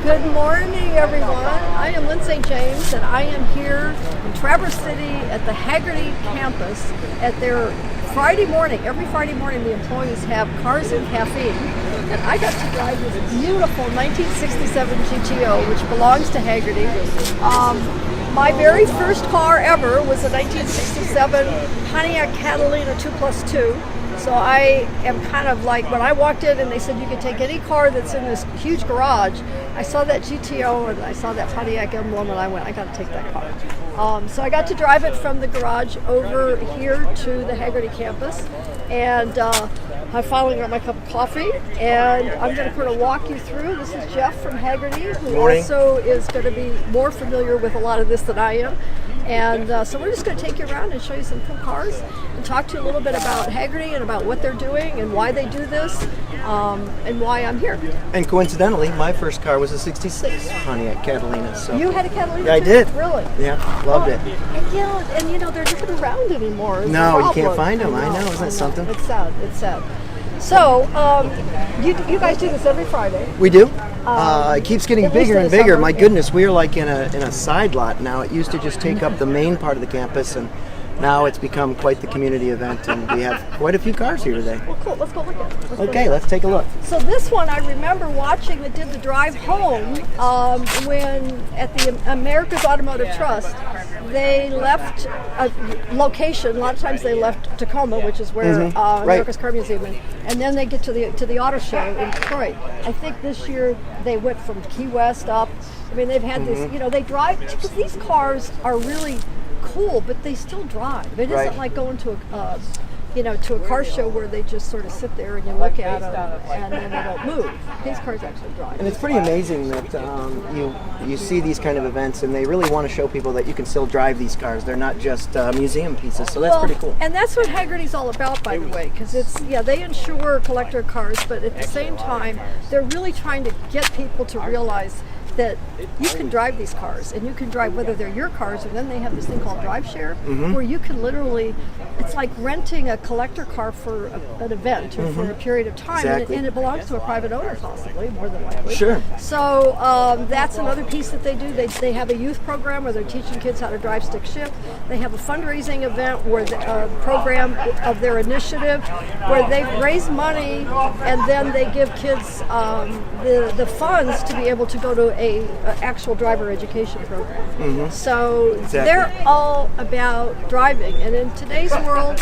Good morning, everyone. I am Lyn St. James, and I am here in Traverse City at the Hagerty campus at their Friday morning. Every Friday morning, the employees have Cars Caffeine, and I got to drive this beautiful 1967 GTO, which belongs to Hagerty. My very first car ever was a 1967 Pontiac Catalina 2+2. So I am kind of like, when I walked in and they said you could take any car that's in this huge garage, I saw that GTO and I saw that Pontiac emblem and I went, I got to take that car. So I got to drive it from the garage over here to the Hagerty campus, and I finally got my cup of coffee, and I'm going to kind of walk you through. This is Jeff from Hagerty, who also is going to be more familiar with a lot of this than I am. And so we're just going to take you around and show you some cool cars and talk to you a little bit about Hagerty and about what they're doing and why they do this, and why I'm here. And coincidentally, my first car was a 66 Pontiac Catalina. So. You had a Catalina? Yeah, I did. Really? Yeah, loved it. And you know, they're not around anymore. No, you can't find them. I know. Isn't that something? It's sad. It's sad. So, you guys do this every Friday. We do. It keeps getting bigger and bigger. My goodness, we are like in a side lot now. It used to just take up the main part of the campus, and now it's become quite the community event, and we have quite a few cars here today. Well, cool. Let's go look at it. Okay, let's take a look. So this one I remember watching that did the drive home when at the America's Automotive Trust, they left a location. A lot of times they left Tacoma, which is where America's Car Museum is, and then they get to the auto show in Detroit. I think this year they went from Key West up. I mean, they've had this, you know, they drive, because these cars are really cool, but they still drive. It isn't like going to a to a car show where they just sort of sit there and you look at them and then they don't move. These cars actually drive. And it's pretty amazing that you see these kind of events, and they really want to show people that you can still drive these cars. They're not just museum pieces, so that's pretty cool. And that's what Hagerty's all about, by the way, because it's, they insure collector cars, but at the same time, they're really trying to get people to realize that you can drive these cars, and you can drive whether they're your cars, and then they have this thing called drive share, where you can literally, it's like renting a collector car for an event or for a period of time, and it belongs to a private owner possibly, more than likely. Sure. So that's another piece that they do. They have a youth program where they're teaching kids how to drive stick shift. They have a fundraising event where the program of their initiative where they raise money, and then they give kids the funds to be able to go to a actual driver education program. So they're all about driving, and in today's world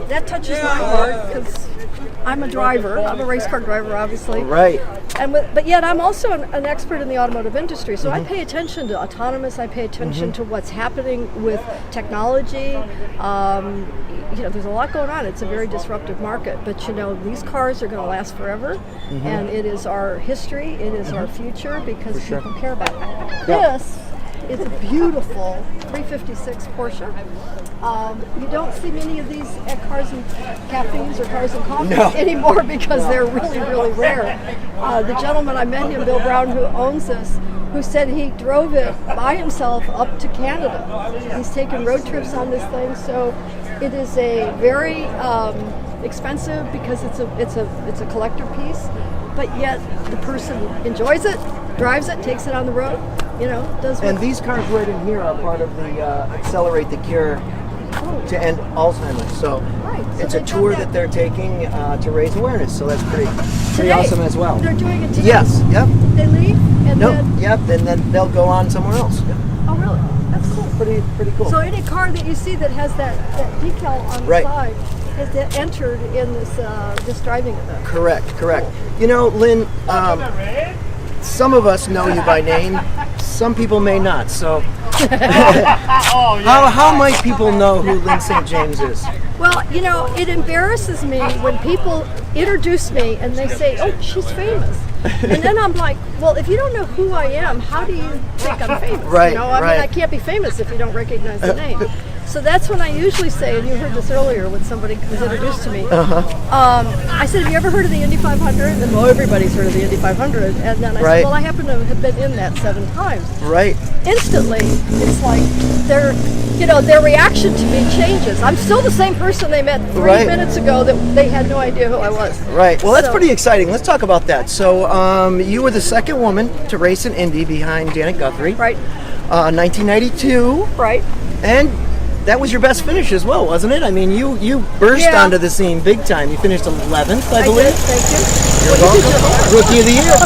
that touches my heart because I'm a driver. I'm a race car driver, obviously. Right. But yet I'm also an expert in the automotive industry, so I pay attention to autonomous. I pay attention to what's happening with technology. There's a lot going on. It's a very disruptive market, but these cars are going to last forever, and it is our history. It is our future, because people care about it. This is a beautiful 356 Porsche. You don't see many of these at Cars and Caffeines or Cars and Coffee anymore, because they're really, really rare. The gentleman I met him, Bill Brown, who owns this, who said he drove it by himself up to Canada. He's taken road trips on this thing, so it is a very expensive, because it's a collector piece, but yet the person enjoys it, drives it, takes it on the road, does. And these cars right in here are part of the Accelerate the Cure to end Alzheimer's. So it's a tour that they're taking to raise awareness. So that's pretty awesome as well. They're doing it today? Yes. Yep. They leave and then they'll go on somewhere else. Yep. Oh, really? That's cool. Pretty cool. So any car that you see that has that decal on the side has entered in this driving event. Correct. Lyn, some of us know you by name. Some people may not. So how might people know who Lyn St. James is? Well, it embarrasses me when people introduce me and they say, "Oh, she's famous." And then I'm like, well, if you don't know who I am, how do you think I'm famous? Right. I mean, I can't be famous if you don't recognize the name. So that's when I usually say, and you heard this earlier when somebody was introduced to me. I said, have you ever heard of the Indy 500? And well, everybody's heard of the Indy 500. And then I said, well, I happen to have been in that 7 times. Right. Instantly, it's like their reaction to me changes. I'm still the same person they met 3 minutes ago that they had no idea who I was. Right. Well, that's pretty exciting. Let's talk about that. So you were the second woman to race an Indy behind Janet Guthrie. Right. 1992. Right. And that was your best finish as well, wasn't it? I mean, you burst onto the scene big time. You finished 11th, I believe. Did. Thank you. You're welcome. Rookie of the year.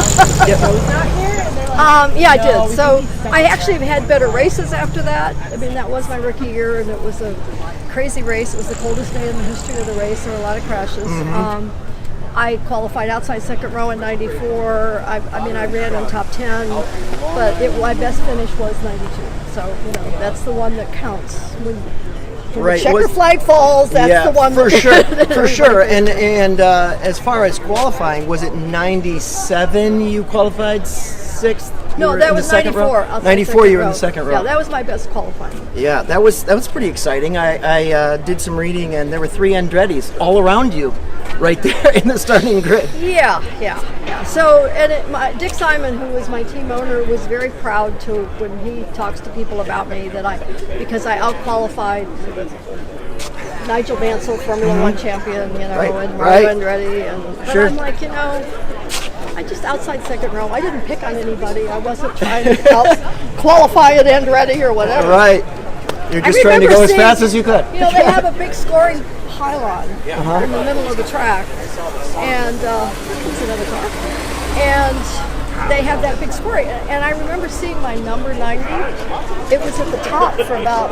Yeah, I did. So I actually have had better races after that. I mean, that was my rookie year, and it was a crazy race. It was the coldest day in the history of the race. There were a lot of crashes. I qualified outside second row in 94. I ran in top 10, but my best finish was 92. So, that's the one that counts. When the checker flag falls, that's the one. For sure. And as far as qualifying, was it 97 you qualified 6th? No, that was 94. 94, you were in the second row. Yeah, that was my best qualifying. Yeah, that was pretty exciting. I did some reading, and there were 3 Andrettis all around you, right there in the starting grid. Yeah. So, and Dick Simon, who was my team owner, was very proud to when he talks to people about me because I out-qualified Nigel Mansell, Formula One champion, and Mario Andretti, and I'm like, I just outside second row. I didn't pick on anybody. I wasn't trying to qualify at Andretti or whatever. Right. You're just trying to go as fast as you could. They have a big scoring pylon in the middle of the track, and here's another car, and they have that big scoring. And I remember seeing my number 90. It was at the top for about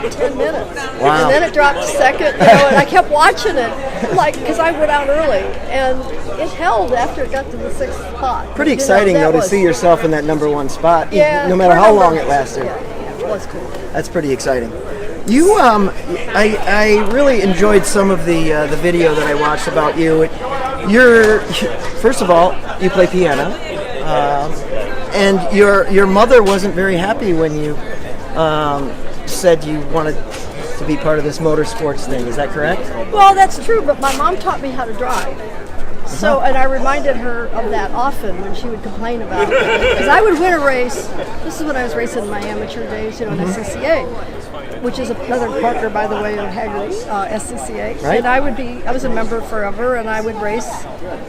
10 minutes. Wow. And then it dropped to second, and I kept watching it, because I went out early, and it held after it got to the 6th spot. Pretty exciting, though, to see yourself in that number 1 spot, no matter how long it lasted. Yeah, it was cool. That's pretty exciting. You, I really enjoyed some of the video that I watched about you. First of all, you play piano, and your mother wasn't very happy when you said you wanted to be part of this motorsports thing. Is that correct? Well, that's true, but my mom taught me how to drive. So, and I reminded her of that often when she would complain about it. Because I would win a race. This is when I was racing in my amateur days, in SCCA, which is another partner, by the way, of Hagerty, SCCA. Right. And I was a member forever, and I would race,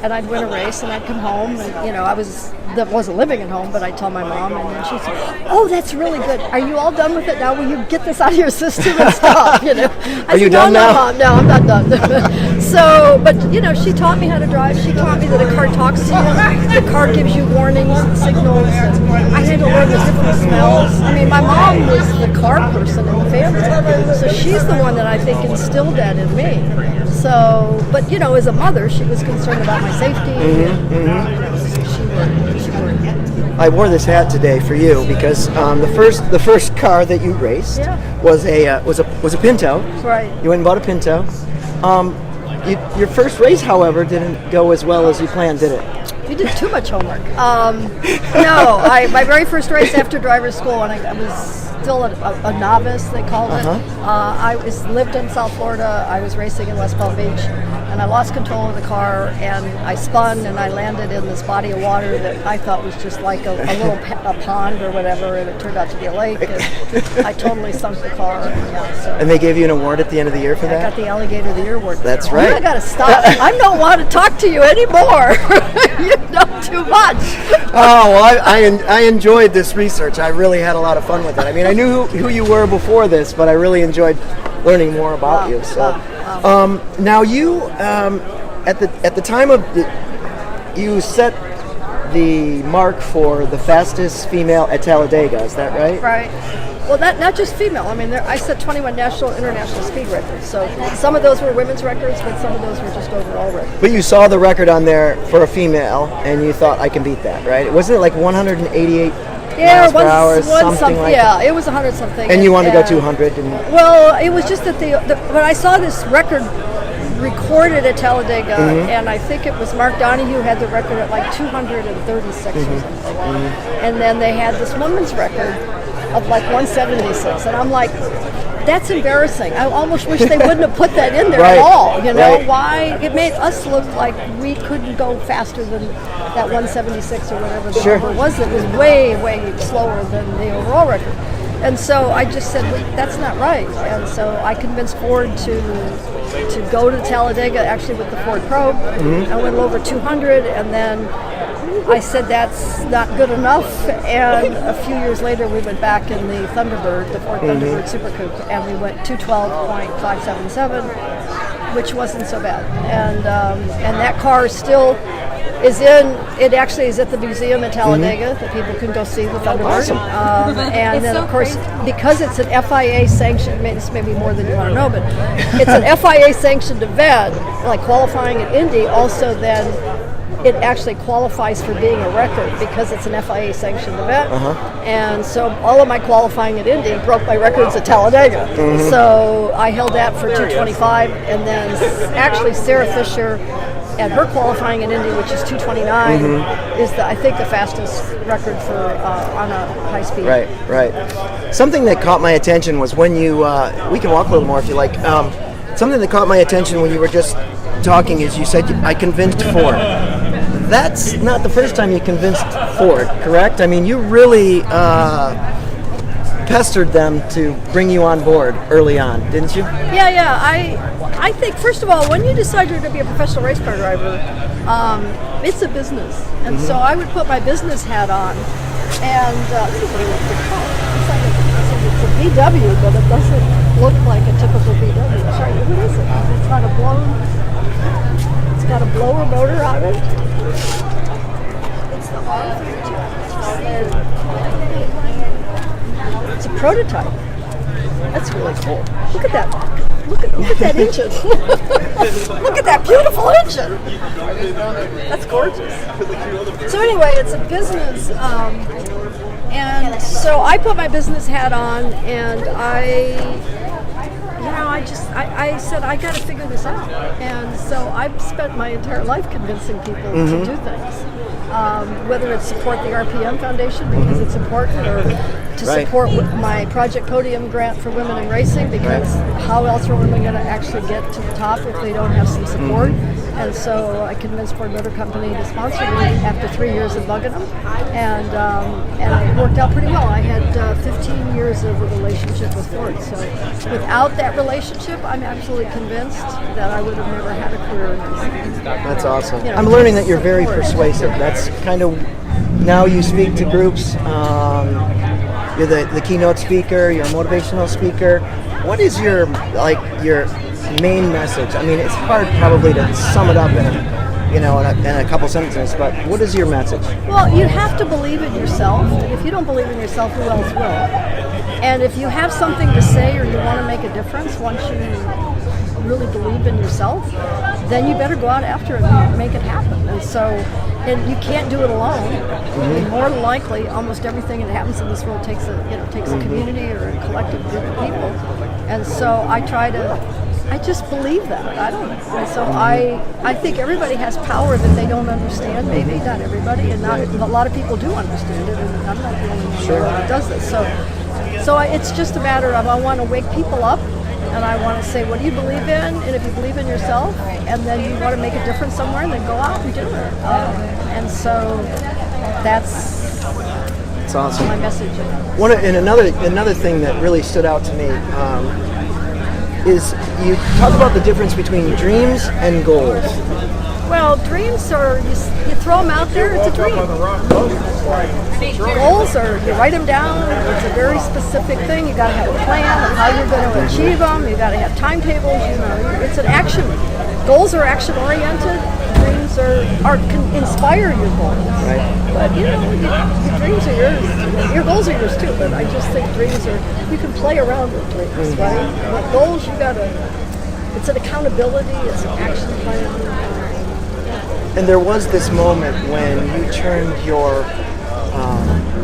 and I'd win a race, and I'd come home, and I wasn't living at home, but I'd tell my mom, and then she'd say, "Oh, that's really good. Are you all done with it now? Will you get this out of your system and stop?" Are you done now? No, Mom, no, I'm not done. So, but she taught me how to drive. She taught me that a car talks to you. The car gives you warnings and signals. And I had to learn the different smells. I mean, my mom was the car person in the family, so she's the one that I think instilled that in me. So, but as a mother, she was concerned about my safety. So she worked. I wore this hat today for you because the first car that you raced was a Pinto. Right. You went and bought a Pinto. Your first race, however, didn't go as well as you planned, did it? You did too much homework. No, my very first race after driver's school, and I was still a novice, they called it. I lived in South Florida. I was racing in West Palm Beach, and I lost control of the car, and I spun, and I landed in this body of water that I thought was just like a little pond or whatever, and it turned out to be a lake, and I totally sunk the car. And they gave you an award at the end of the year for that? I got the Alligator of the Year award. That's right. I got to stop. I don't want to talk to you anymore. You know too much. Oh, well, I enjoyed this research. I really had a lot of fun with it. I mean, I knew who you were before this, but I really enjoyed learning more about you. So, now you, at the time of you set the mark for the fastest female at Talladega. Is that right? Right. Well, not just female. I mean, I set 21 national, international speed records. So some of those were women's records, but some of those were just overall records. But you saw the record on there for a female, and you thought, I can beat that, right? Wasn't it like 188 miles per hour, something like that? Yeah, it was 100 something. And you wanted to go 200? Well, it was just that when I saw this record recorded at Talladega, and I think it was Mark Donahue had the record at like 236 or something. And then they had this woman's record of like 176, and I'm like, that's embarrassing. I almost wish they wouldn't have put that in there at all. You know, why? It made us look like we couldn't go faster than that 176 or whatever the number was. It was way, way slower than the overall record. And so I just said, that's not right. And so I convinced Ford to go to Talladega, actually with the Ford Probe. I went over 200, and then I said that's not good enough. And a few years later, we went back in the Thunderbird, the Ford Thunderbird Super Coupe, and we went 212.577, which wasn't so bad. And that car still is it actually is at the museum at Talladega that people can go see the Thunderbird. And then, of course, because it's an FIA sanctioned, this may be more than you want to know, but it's an FIA sanctioned event, like qualifying at Indy, also then it actually qualifies for being a record because it's an FIA sanctioned event. And so all of my qualifying at Indy broke my records at Talladega. So I held that for 225, and then actually Sarah Fisher and her qualifying at Indy, which is 229, is I think the fastest record for on a high speed. Right. Something that caught my attention was when you we can walk a little more if you like. Something that caught my attention when you were just talking is you said I convinced Ford. That's not the first time you convinced Ford, correct? I mean, you really pestered them to bring you on board early on, didn't you? Yeah. I think, first of all, when you decide you're going to be a professional race car driver, it's a business. And so I would put my business hat on. And this is a really good car. It's a VW, but it doesn't look like a typical VW. Sorry, what is it? It's got a blower motor on it. It's the R32. It's a prototype. That's really cool. Look at that. Look at that engine. Look at that beautiful engine. That's gorgeous. So anyway, it's a business. And so I put my business hat on, and I said, I got to figure this out. And so I've spent my entire life convincing people to do things. Whether it's support the RPM Foundation because it's important, or to support my Project Podium grant for women in racing, because how else are women going to actually get to the top if they don't have some support? And so I convinced Ford Motor Company to sponsor me after 3 years of bugging them, and it worked out pretty well. I had 15 years of a relationship with Ford, so without that relationship, I'm absolutely convinced that I would have never had a career in racing. That's awesome. I'm learning that you're very persuasive. That's kind of, now you speak to groups, you're the keynote speaker, you're a motivational speaker. What is your main message? I mean, it's hard probably to sum it up in a couple sentences, but what is your message? Well, you have to believe in yourself. If you don't believe in yourself, who else will? And if you have something to say or you want to make a difference, once you really believe in yourself, then you better go out after it and make it happen. And you can't do it alone. And more than likely, almost everything that happens in this world takes a community or a collective group of people. And so I just believe that. I don't know. And so I think everybody has power that they don't understand. Maybe not everybody, and not a lot of people do understand it. And I'm not the only one that does this. So it's just a matter of I want to wake people up. And I want to say, what do you believe in? And if you believe in yourself, and then you want to make a difference somewhere, then go out and do it. And so that's awesome. My message. Another thing that really stood out to me is you talk about the difference between dreams and goals. Well, dreams are, you throw them out there, it's a dream. Goals are, you write them down, it's a very specific thing. You got to have a plan of how you're going to achieve them. You got to have timetables, it's an action. Goals are action oriented. Dreams can inspire your goals. Right. But your dreams are yours. Your goals are yours too, but I just think dreams are, you can play around with dreams, right? But goals, it's an accountability, it's an action plan. And there was this moment when you turned your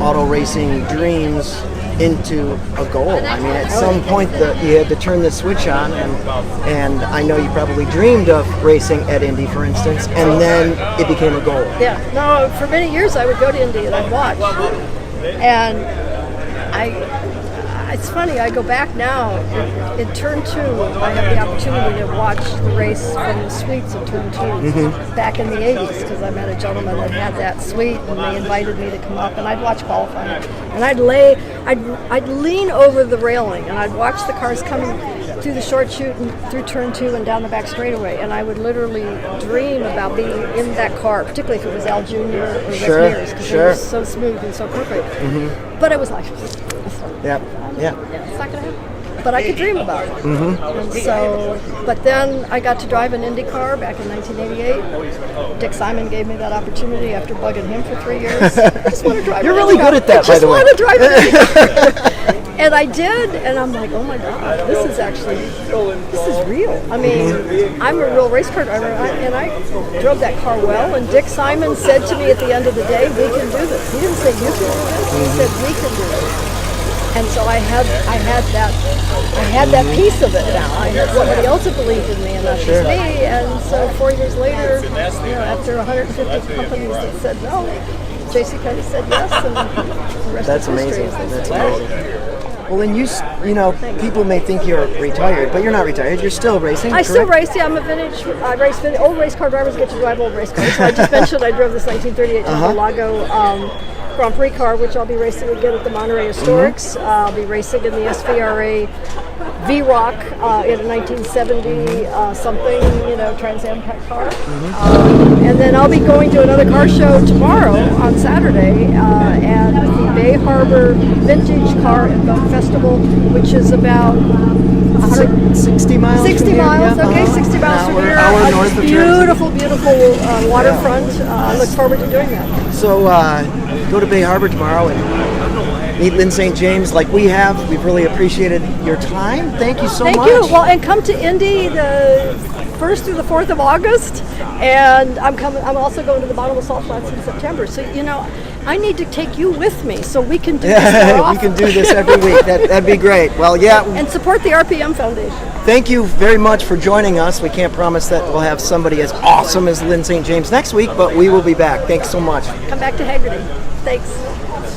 auto racing dreams into a goal. I mean, at some point you had to turn the switch on, and I know you probably dreamed of racing at Indy, for instance, and then it became a goal. Yeah, no, for many years I would go to Indy and I'd watch. And It's funny, I go back now, in turn 2, I have the opportunity to watch the race from the suites of turn 2 back in the 80s, because I met a gentleman that had that suite, and they invited me to come up, and I'd watch qualifying. And I'd lean over the railing, and I'd watch the cars coming through the short chute and through turn 2 and down the back straightaway, and I would literally dream about being in that car, particularly if it was Al Jr. or Les Mears, because it was so smooth and so perfect. But it was like, Yeah. it's not going to happen. But I could dream about it. And so, but then I got to drive an Indy car back in 1988. Dick Simon gave me that opportunity after bugging him for 3 years. I just want to drive. You're really good at that, by the way. I just want to drive an Indy car. And I did, and I'm like, oh my God, this is real. I mean, I'm a real race car driver, and I drove that car well, and Dick Simon said to me at the end of the day, we can do this. He didn't say you can do this, he said we can do this. And so I had that piece of it now. I had somebody else that believed in me, and not just me. And so 4 years later, after 150 companies that said no, JC Penney said yes, and the rest That's is history. amazing. That's amazing. Well, and people may think you're retired, but you're not retired. You're still racing. I still race. Yeah, I'm a vintage. I race vintage. Old race car drivers get to drive old race cars. So I just mentioned I drove this 1938 Lago Grand Prix car, which I'll be racing again at the Monterey Historics. I'll be racing in the SVRA V-Rock in a 1970 something, Trans Am car. And then I'll be going to another car show tomorrow on Saturday at the Bay Harbor Vintage Car and Boat Festival, which is about 60 miles. 60 miles. Okay, 60 miles from here. Hour north of beautiful waterfront. I look forward to doing that. So go to Bay Harbor tomorrow and meet Lyn St. James like we have. We've really appreciated your time. Thank you so much. Thank you. Well, and come to Indy the 1st through the 4th of August, and I'm also going to the Bottomless Salt Flats in September. So I need to take you with me so we can do this more often. We can do this every week. That'd be great. Well, yeah. And support the RPM Foundation. Thank you very much for joining us. We can't promise that we'll have somebody as awesome as Lyn St. James next week, but we will be back. Thanks so much. Come back to Hagerty. Thanks.